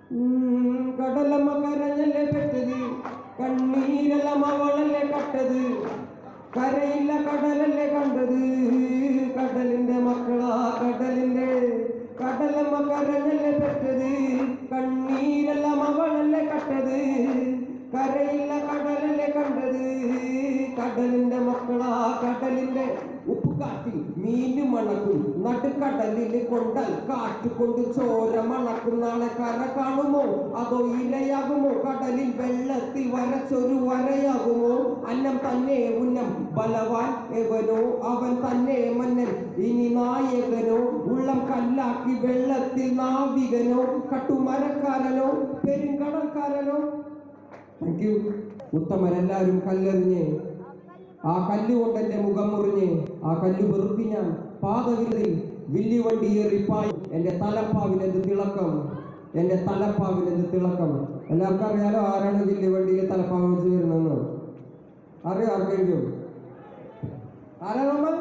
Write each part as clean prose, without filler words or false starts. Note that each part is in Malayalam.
കടലമ്മ കരഞ്ഞല്ലേ പെറ്റത്, കണ്ണീരെല്ലാം അവളല്ലേ കട്ടത്, കരയില്ല കടലല്ലേ കണ്ടത്, കടലിന്റെ മക്കളാ കടലിന്റെ. കടലമ്മ കരഞ്ഞല്ലേ പെറ്റത്, കണ്ണീരെല്ലാം അവളല്ലേ കട്ടത്, കരയില്ല കടലല്ലേ കണ്ടത്, കടലിന്റെ മക്കളാ കടലിന്റെ. ഉപ്പുകാട്ടിൽ മീന് മണക്കും, നടുക്കടലിൽ കൊണ്ടാൽ കാറ്റുകൊണ്ട് ചോര മണക്കും. നാളെ കര കാണുമോ അതോ ഇരയാകുമോ, കടലിൽ വെള്ളത്തിൽ വരച്ചൊരു വരയാകുമോ. അന്നം തന്നെ ഉന്നം ബലവാൻ എവനോ അവൻ തന്നെ മന്നൻ ഇനി നായകനോ, ഉള്ളം കല്ലാക്കി വെള്ളത്തിൽ നാവികനോ, കട്ടുമരക്കാരനോ പെരുങ്കടൽക്കാരനോ. Thank you. ഉത്തമരെല്ലാവരും കല്ലെറിഞ്ഞ് ആ കല്ലുകൊണ്ട് എൻ്റെ മുഖം മുറിഞ്ഞ് ആ കല്ലു വെറുപ്പി ഞാൻ പാതവിരതിൽ വില്ലുവണ്ടിയേറിപ്പായി. എൻ്റെ തലപ്പാവിനെന്ത് തിളക്കം, എൻ്റെ തലപ്പാവിനെന്ത് തിളക്കം. എല്ലാവർക്കും അറിയാലോ ആരാണ് വില്ലുവണ്ടിയിൽ തലപ്പാവ് വെച്ച് വരുന്നതെന്ന് അറിയാം ആർക്കെങ്കിലും? ആരാ നമ്മൾ?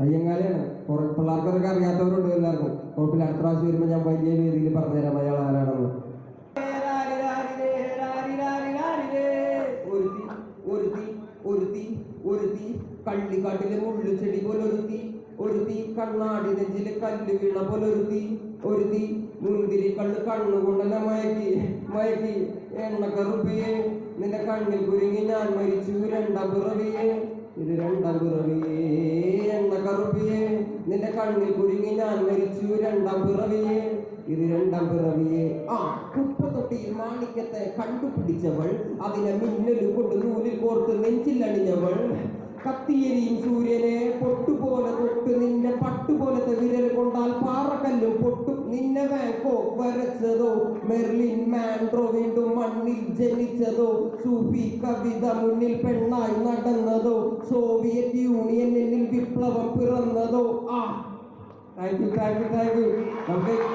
അയ്യങ്കാളിയാണ്. കുറെ പിള്ളേർക്കൊക്കെ അറിയാത്തവരുണ്ട്. എല്ലാവർക്കും കുഴപ്പമില്ല, അടുത്ത പ്രാവശ്യം വരുമ്പോൾ ഞാൻ വലിയ രീതിയിൽ പറഞ്ഞുതരാം അയാൾ ആരാണെന്ന്. ഒരുത്തി കള്ളിക്കാട്ടിലെ മുള്ളു ചെടി പോലൊരുത്തി, ഒരുത്തി കണ്ണാടി നെഞ്ചില് കല്ല് വീണ പോലൊരുത്തി, ഒരുത്തി മുന്തിരി കള്ള് കണ്ണുകൊണ്ടെല്ലാം മയക്കി എണ്ണക്കറുപ്പിയെ നിന്റെ കണ്ണിൽ കുരുങ്ങി ഞാൻ മരിച്ചു രണ്ടാം പിറവിയെ. ഇത് രണ്ടാം പിറവിയെ എണ്ണക്കറുപ്പിയെ നിന്റെ കണ്ണിൽ കുരുങ്ങി ഞാൻ മരിച്ചു രണ്ടാം പിറവിയെ. ഇത് രണ്ടാം പിറവിയെ. കുപ്പത്തൊട്ടിയിൽ മാണിക്യത്തെ കണ്ടുപിടിച്ചവൾ, അതിനെ മിന്നല് കൊണ്ട് നൂലിൽ കോർത്ത് നെഞ്ചിലണിഞ്ഞവൾ, കത്തിയെരിയും സൂര്യനെ പൊട്ടുപോലെ തൊട്ട് നിന്നെ പട്ടുപോലത്തെ വിരൽ കൊണ്ടാൽ പാറക്കല്ലും പൊട്ടും. നിന്നെ ബാങ്കോക്ക് വരച്ചതോ മെർലിൻ മാൻഡ്രോ വീണ്ടും മണ്ണിൽ ജനിച്ചതോ, സൂഫി കവിത മുന്നിൽ പെണ്ണായി നടന്നതോ, സോവിയറ്റ് യൂണിയനിൽ വിപ്ലവം പിറന്നതോ. Thank you. നമുക്ക്